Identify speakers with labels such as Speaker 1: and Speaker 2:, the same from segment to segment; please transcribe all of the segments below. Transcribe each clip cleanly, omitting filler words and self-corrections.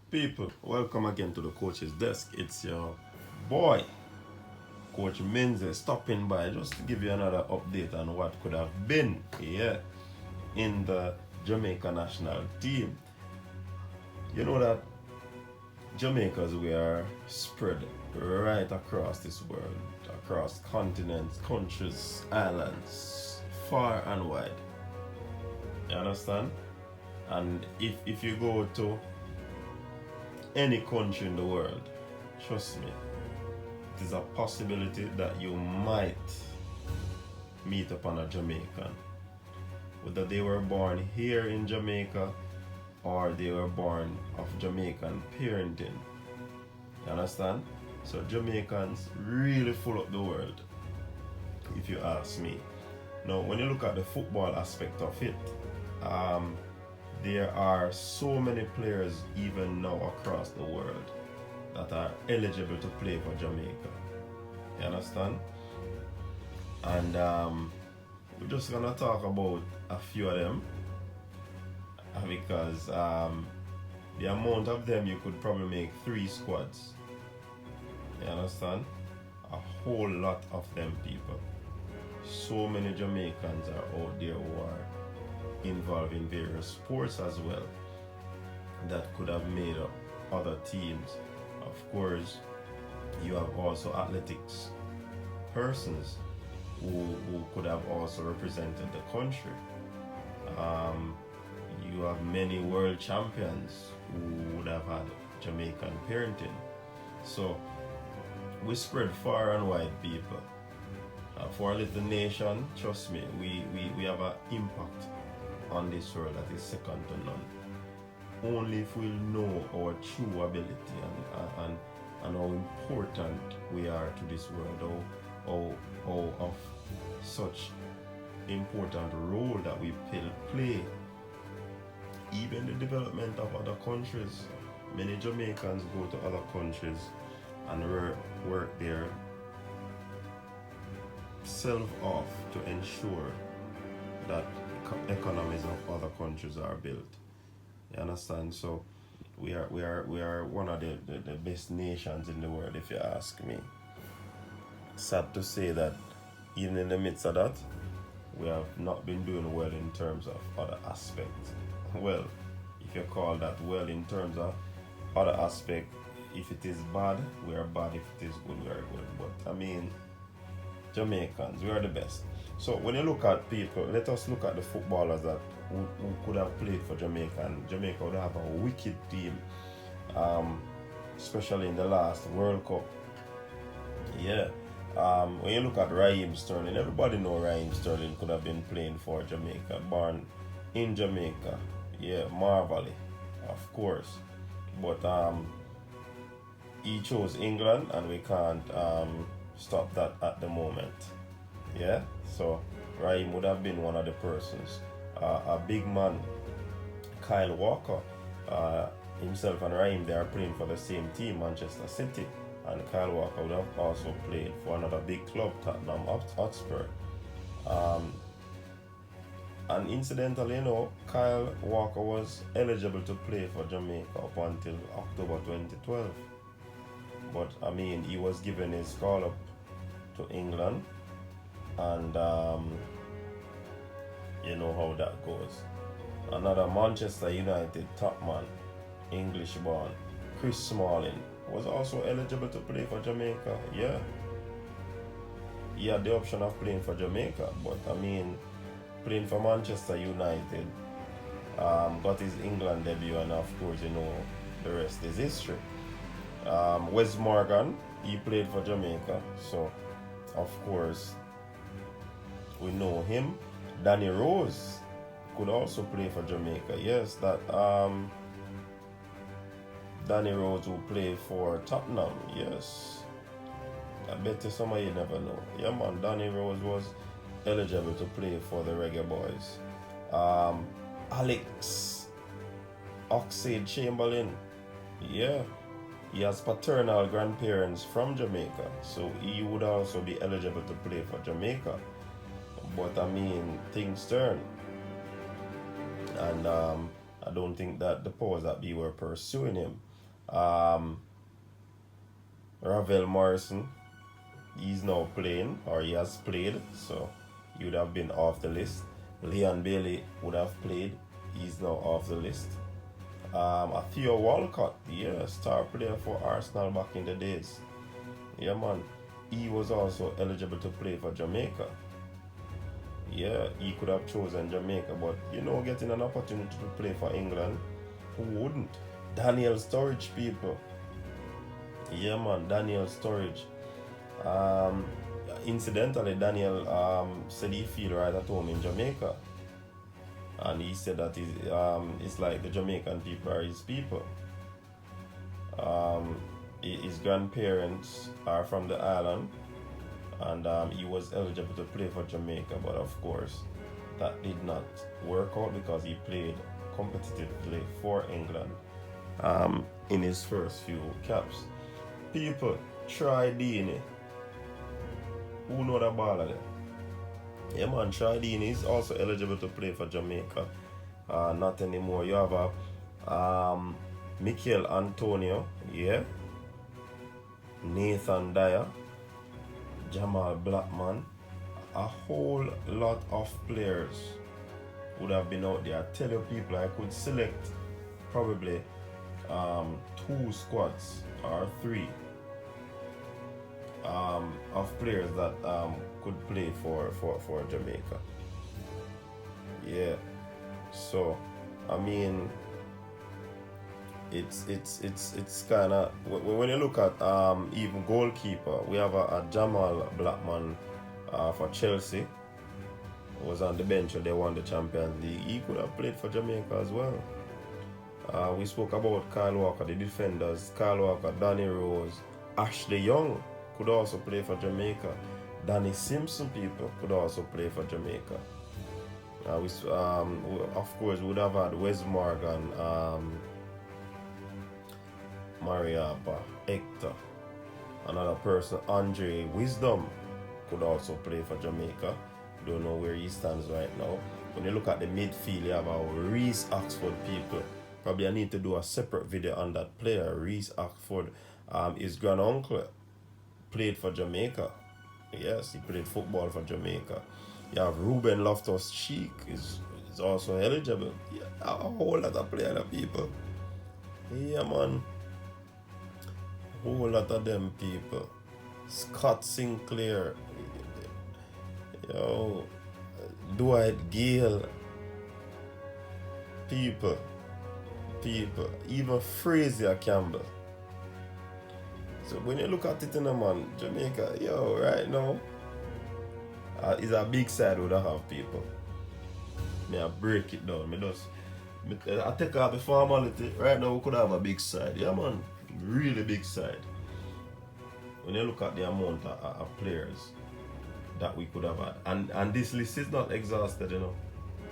Speaker 1: People, welcome again to the coach's desk. It's your boy, Coach Minze, stopping by just to give you another update on what could have been here in the Jamaica national team. You know that Jamaicans, we are spread right across this world, across continents, countries, islands, far and wide. You understand? And if you go to any country in the world, trust me, it is a possibility that you might meet upon a Jamaican. Whether they were born here in Jamaica or they were born of Jamaican parenting. You understand? So Jamaicans really full up the world, if you ask me. Now, when you look at the football aspect of it, there are so many players even now across the world that are eligible to play for Jamaica. You understand? And we're just gonna talk about a few of them because the amount of them, you could probably make 3 squads. You understand? A whole lot of them, people. So many Jamaicans are out there who are involved in various sports as well that could have made up other teams. Of course, you have also athletics persons who could have also represented the country. You have many world champions who would have had Jamaican parenting. So we spread far and wide, people. For a little nation, trust me, we have an impact on this world that is second to none. Only if we know our true ability and how important we are to this world, how of such important role that we play. Even the development of other countries. Many Jamaicans go to other countries and work their self off to ensure that economies of other countries are built. You understand? So we are one of the best nations in the world, if you ask me. Sad to say that even in the midst of that, we have not been doing well in terms of other aspects. Well, if you call that well in terms of other aspect, if it is bad, we are bad. If it is good, we are good. But I mean, Jamaicans, we are the best. So when you look at people, let us look at the footballers that who could have played for Jamaica, and Jamaica would have a wicked team, especially in the last World Cup. Yeah. When you look at Raheem Sterling, everybody know Raheem Sterling could have been playing for Jamaica, born in Jamaica. Yeah, Marvelly, of course. But he chose England, and we can't stop that at the moment. Yeah, so Raheem would have been one of the persons. A big man, Kyle Walker, himself and Raheem, they are playing for the same team, Manchester City. And Kyle Walker would have also played for another big club, Tottenham Hotspur. And incidentally, Kyle Walker was eligible to play for Jamaica up until October 2012. But I mean, he was given his call up to England, and you know how that goes. Another Manchester United top man, English born, Chris Smalling, was also eligible to play for Jamaica. Yeah, he had the option of playing for Jamaica, but I mean, playing for Manchester United, got his England debut, and of course, the rest is history. Wes Morgan, he played for Jamaica, so of course we know him. Danny Rose could also play for Jamaica. Yes, that Danny Rose who played for Tottenham. Yes, I bet you some of you never know. Yeah, man, Danny Rose was eligible to play for the Reggae Boyz. Alex Oxlade-Chamberlain, yeah, he has paternal grandparents from Jamaica, so he would also be eligible to play for Jamaica. But I mean, things turn, and I don't think that the powers that be were pursuing him. Um, Ravel Morrison, he's now playing, or he has played, so he would have been off the list. Leon Bailey would have played, he's now off the list. Theo Walcott, yeah, star player for Arsenal back in the days. Yeah, man. He was also eligible to play for Jamaica. Yeah, he could have chosen Jamaica, but getting an opportunity to play for England, who wouldn't? Daniel Sturridge, people. Yeah, man, Daniel Sturridge. Um, Incidentally, Daniel said he feel right at home in Jamaica, and he said that it's like the Jamaican people are his people. His grandparents are from the island, and he was eligible to play for Jamaica, but of course, that did not work out because he played competitively for England in his first few caps. People, Troy Deeney. Who know the baller there? Yeah, man, Troy Deeney is also eligible to play for Jamaica. Not anymore. You have a Mikel Antonio, yeah. Nathan Dyer, Jamal Blackman. A whole lot of players would have been out there. I tell you, people, I could select probably 2 squads or 3 of players that could play for Jamaica. Yeah. So, I mean, it's kind of, when you look at even goalkeeper, we have a Jamal Blackman for Chelsea, who was on the bench when they won the Champions League. He could have played for Jamaica as well. We spoke about Kyle Walker, the defenders. Kyle Walker, Danny Rose, Ashley Young could also play for Jamaica. Danny Simpson, people, could also play for Jamaica. Of course, we would have had Wes Morgan, Mariapa, Hector, another person, Andre Wisdom, could also play for Jamaica. Don't know where he stands right now. When you look at the midfield, you have our Reese Oxford, people. Probably I need to do a separate video on that player. Reese Oxford, his grand uncle played for Jamaica. Yes, he played football for Jamaica. You have Ruben Loftus-Cheek is also eligible. Yeah, a whole lot of players, people. Yeah, man. A whole lot of them people. Scott Sinclair. Yo, Dwight Gale. People. Even Frazier Campbell. So when you look at it, man, Jamaica, right now, is a big side would have people. I break it down. I take out the formality. Right now we could have a big side. Yeah, man, really big side. When you look at the amount of players that we could have had, and this list is not exhausted,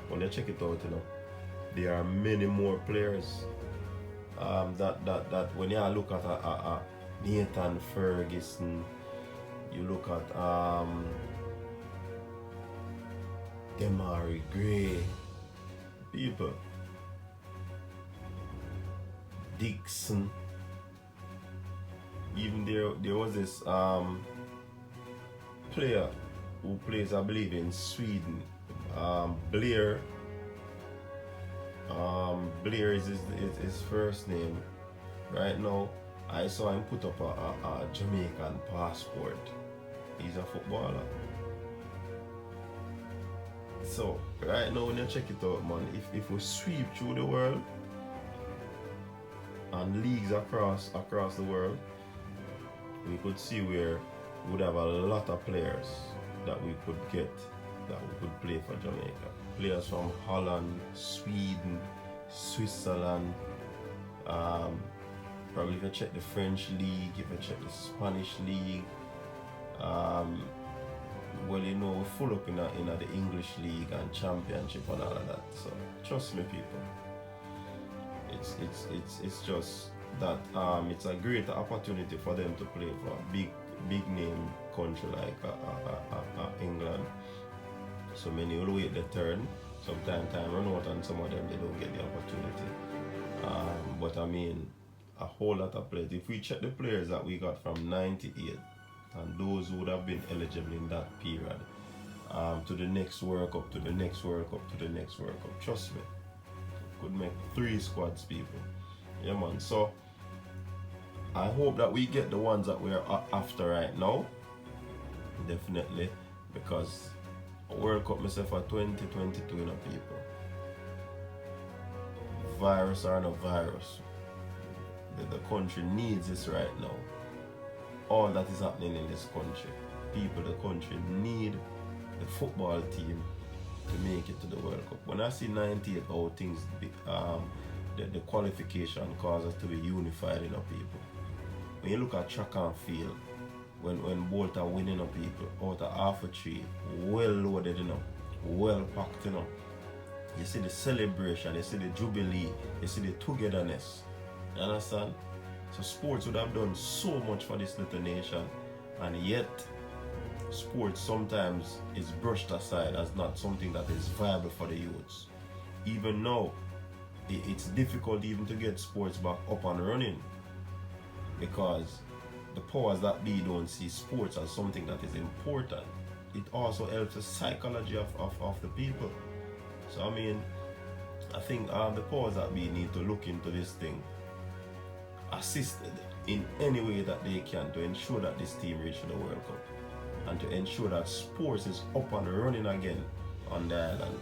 Speaker 1: When you check it out, there are many more players that when you look at Nathan Ferguson, you look at Demari Gray, people, Dixon. Even there was this player who plays, I believe, in Sweden, Blair. Blair is his first name. Right now, I saw him put up a Jamaican passport. He's a footballer. So, right now, when you check it out, man, if we sweep through the world and leagues across the world, we could see where we would have a lot of players that we could get that we could play for Jamaica. Players from Holland, Sweden, Switzerland, probably if you check the French league, if you check the Spanish league, well, we're full up in the English league and championship and all of that. So trust me, people, it's just that it's a great opportunity for them to play for a big name country like England. So many will wait their turn. Sometimes time run out and some of them they don't get the opportunity. But I mean, a whole lot of players. If we check the players that we got from 98 and those who would have been eligible in that period, to the next World Cup, to the next World Cup, to the next World Cup, trust me, could make 3 squads, people. Yeah, man. So I hope that we get the ones that we're after right now. Definitely, because World Cup myself for 2022, you know, people. Virus or no virus, the country needs this right now. All that is happening in this country, people, the country need the football team to make it to the World Cup. When I see 98 how things, the qualification causes us to be unified, you know, people. When you look at track and field, when both are winning, you know, people, out of half a tree, well loaded, you know, well packed, you know. You see the celebration, you see the jubilee, you see the togetherness. You understand? So sports would have done so much for this little nation, and yet sports sometimes is brushed aside as not something that is viable for the youths. Even now, it's difficult even to get sports back up and running, because the powers that be don't see sports as something that is important. It also helps the psychology of the people. So I mean, I think the powers that be need to look into this thing, assist in any way that they can to ensure that this team reaches the World Cup, and to ensure that sports is up and running again on the island,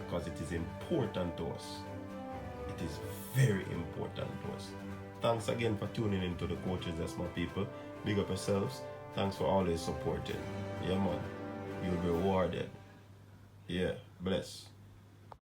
Speaker 1: because it is important to us. It is very important to us. Thanks again for tuning into the Coaches Desk, my people. Big up yourselves. Thanks for always supporting. Yeah, man. You'll be rewarded. Yeah, bless.